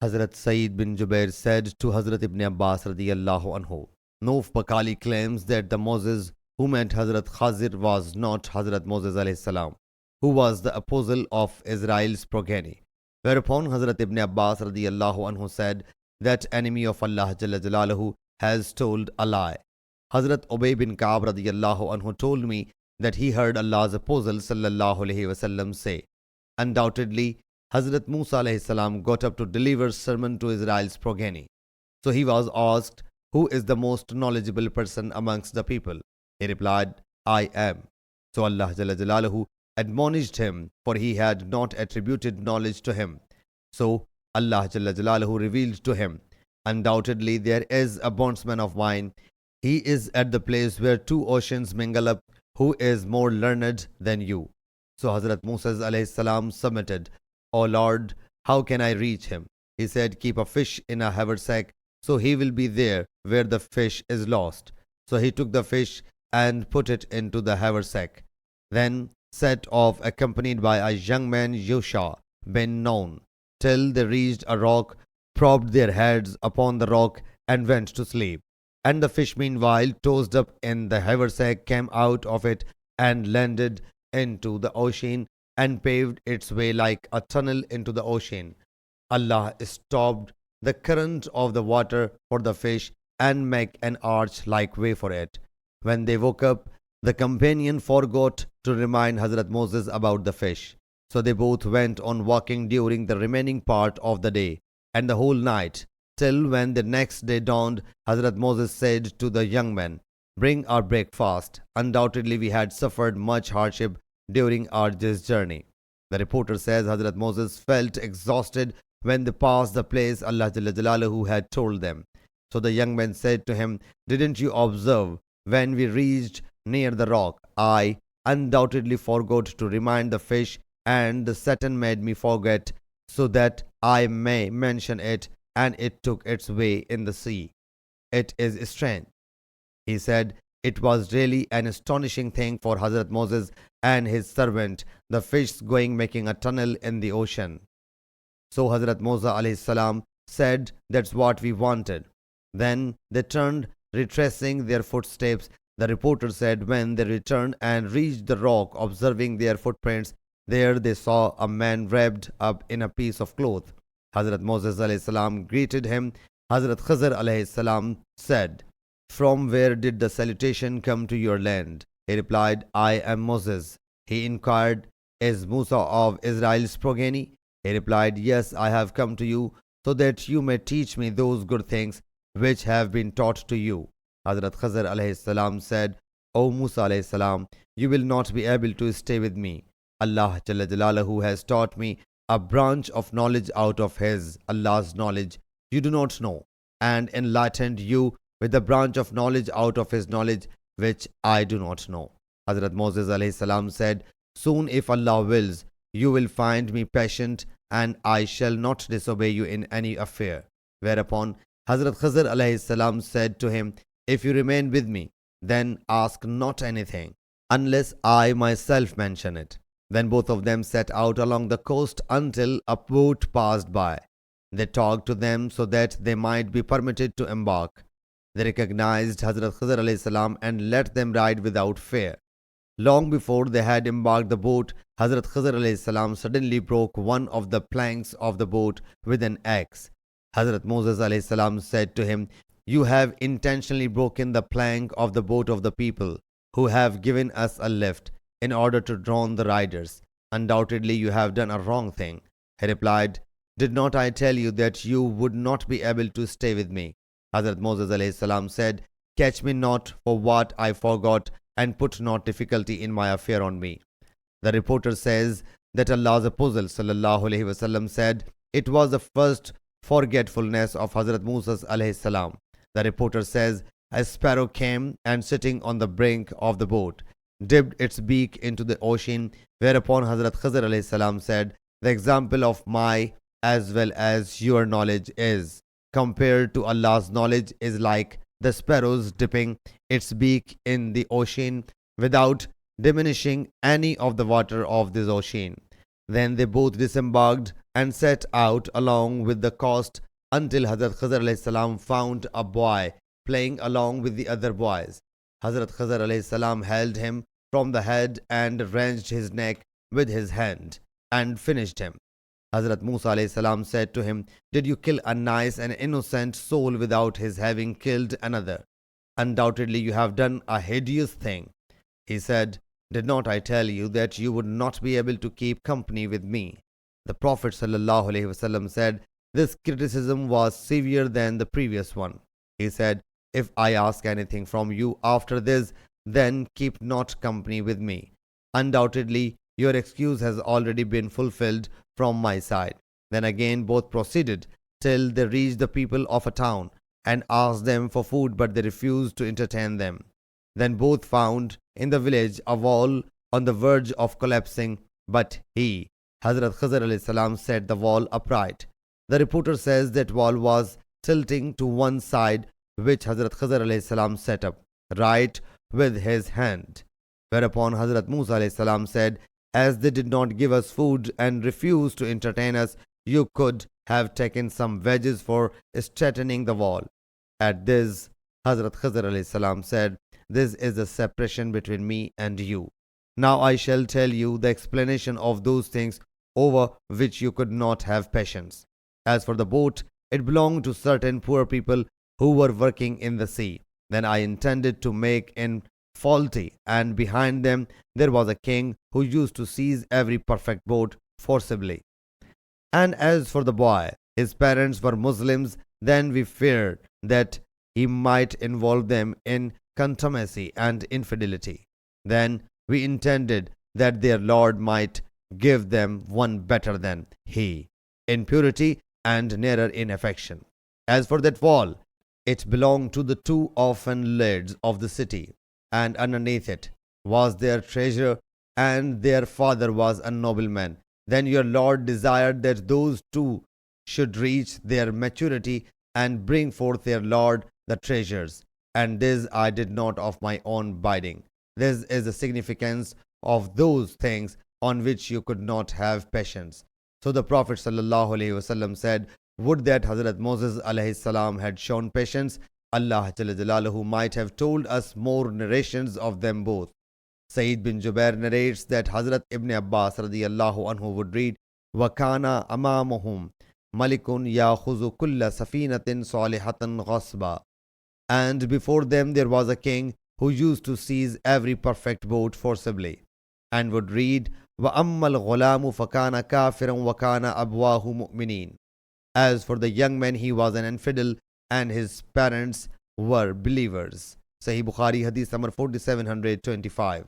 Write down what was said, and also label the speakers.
Speaker 1: Hazrat Saeed bin Jubair said to Hazrat Ibn Abbas radiyallahu anhu, Noof Bakali claims that the Moses who met Hazrat Khazir was not Hazrat Moses alayhi salam, who was the apostle of Israel's progeny. Whereupon Hazrat Ibn Abbas radiyallahu anhu said, that enemy of Allah Jalla Jalaluhu has told a lie. Hazrat Ubay bin Ka'b radiyallahu anhu told me that he heard Allah's apostle sallallahu alayhi wasallam say, undoubtedly Hazrat Moosa alayhi salam got up to deliver sermon to Israel's progeny. So he was asked, who is the most knowledgeable person amongst the people? He replied, I am. So Allah Jalla Jalaluhu admonished him, for he had not attributed knowledge to him. So Allah Jalla Jalaluhu revealed to him, undoubtedly there is a bondsman of mine. He is at the place where two oceans mingle up, who is more learned than you. So Hazrat Moosa alayhi salam submitted, O Lord, how can I reach him? He said, keep a fish in a haversack, so he will be there where the fish is lost. So he took the fish and put it into the haversack, then set off accompanied by a young man, Yusha bin Nun, till they reached a rock, propped their heads upon the rock and went to sleep. And the fish meanwhile, tossed up in the haversack, came out of it and landed into the ocean and paved its way like a tunnel into the ocean. Allah stopped the current of the water for the fish and make an arch-like way for it. When they woke up, the companion forgot to remind Hazrat Moses about the fish. So they both went on walking during the remaining part of the day and the whole night, till when the next day dawned, Hazrat Moses said to the young man, bring our breakfast. Undoubtedly we had suffered much hardship during our this journey. The reporter says Hazrat Moses felt exhausted when they passed the place Allah Jalla Jalaluhu had told them. So the young man said to him, didn't you observe when we reached near the rock? I undoubtedly forgot to remind the fish, and the Satan made me forget, so that I may mention it, and it took its way in the sea. It is strange. He said, it was really an astonishing thing for Hazrat Moses and his servant, the fish going making a tunnel in the ocean. So Hazrat Moosa alayhi salam said, that's what we wanted. Then they turned, retracing their footsteps. The reporter said, when they returned and reached the rock, observing their footprints, there they saw a man wrapped up in a piece of cloth. Hazrat Moses alayhi salam greeted him. Hazrat Khazir alayhi salam said, from where did the salutation come to your land? He replied, I am Moses. He inquired, is Moosa of Israel's progeny? He replied, yes, I have come to you so that you may teach me those good things which have been taught to you. Hazrat Khazir alayhi salam said, O Moosa alayhi salam, you will not be able to stay with me. Allah Jalla Jalaluhu has taught me a branch of knowledge out of his, Allah's knowledge, you do not know, and enlightened you with the branch of knowledge out of his knowledge, which I do not know. Hazrat Moses alayhi salam said, soon if Allah wills, you will find me patient, and I shall not disobey you in any affair. Whereupon Hazrat Khazir alayhi salam said to him, if you remain with me, then ask not anything, unless I myself mention it. Then both of them set out along the coast until a boat passed by. They talked to them so that they might be permitted to embark. They recognized Hazrat Khazir alayhi salam and let them ride without fear. Long before they had embarked the boat, Hazrat Khazir alayhi salam suddenly broke one of the planks of the boat with an axe. Hazrat Moses alayhi salam said to him, you have intentionally broken the plank of the boat of the people who have given us a lift in order to drown the riders. Undoubtedly you have done a wrong thing. He replied, did not I tell you that you would not be able to stay with me? Hazrat Moses alayhi salam said, catch me not for what I forgot, and put not difficulty in my affair on me. The reporter says that Allah's Apostle sallallahu alayhi wasallam said, it was the first forgetfulness of Hazrat Moosa alayhi salam. The reporter says, a sparrow came and sitting on the brink of the boat, dipped its beak into the ocean, whereupon Hazrat Khazir alayhi salam said, the example of my as well as your knowledge is, compared to Allah's knowledge, is like the sparrows dipping its beak in the ocean without diminishing any of the water of this ocean. Then they both disembarked and set out along with the cost until Hazrat Khazar alayhi salam found a boy playing along with the other boys. Hazrat Khazar alayhi salam held him from the head and wrenched his neck with his hand and finished him. Hazrat Moosa alayhi salam said to him, "Did you kill a nice and innocent soul without his having killed another? Undoubtedly you have done a hideous thing." He said, "Did not I tell you that you would not be able to keep company with me?" The Prophet ﷺ said, "This criticism was severe than the previous one." He said, "If I ask anything from you after this, then keep not company with me. Undoubtedly, your excuse has already been fulfilled from my side." Then again both proceeded till they reached the people of a town and asked them for food, but they refused to entertain them. Then both found in the village a wall on the verge of collapsing, but he, Hazrat Khazar alayhi salam, set the wall upright. The reporter says that wall was tilting to one side, which Hazrat Khazar alayhi salam set up right with his hand. Whereupon Hazrat Moosa alayhi salam said, "As they did not give us food and refused to entertain us, you could have taken some wedges for straightening the wall." At this, Hazrat Khazar alayhi salam said, "This is the separation between me and you. Now I shall tell you the explanation of those things over which you could not have patience. As for the boat, it belonged to certain poor people who were working in the sea. Then I intended to make in faulty, and behind them there was a king who used to seize every perfect boat forcibly. And as for the boy, his parents were Muslims. Then we feared that he might involve them in contumacy and infidelity. Then we intended that their Lord might give them one better than he, in purity and nearer in affection. As for that wall, it belonged to the two orphan lads of the city, and underneath it was their treasure, and their father was a nobleman. Then your Lord desired that those two should reach their maturity and bring forth their Lord the treasures, and this I did not of my own bidding. This is the significance of those things on which you could not have patience." So the Prophet ﷺ said, "Would that Hazrat Moses alayhi salam had shown patience. Allah Jalla Jalaluhu might have told us more narrations of them both." Sayyid bin Jubair narrates that Hazrat Ibn Abbas radiyallahu anhu would read, "Wakana amamuhum malikun yakhuzu kulla safinatin salihatan ghasba." And before them there was a king who used to seize every perfect boat forcibly, and would read, "Wa ammal ghulamu fakana kafiran wa kana abwahu mu'minin." As for the young man, he was an infidel and his parents were believers. Sahih Bukhari Hadith number 4725.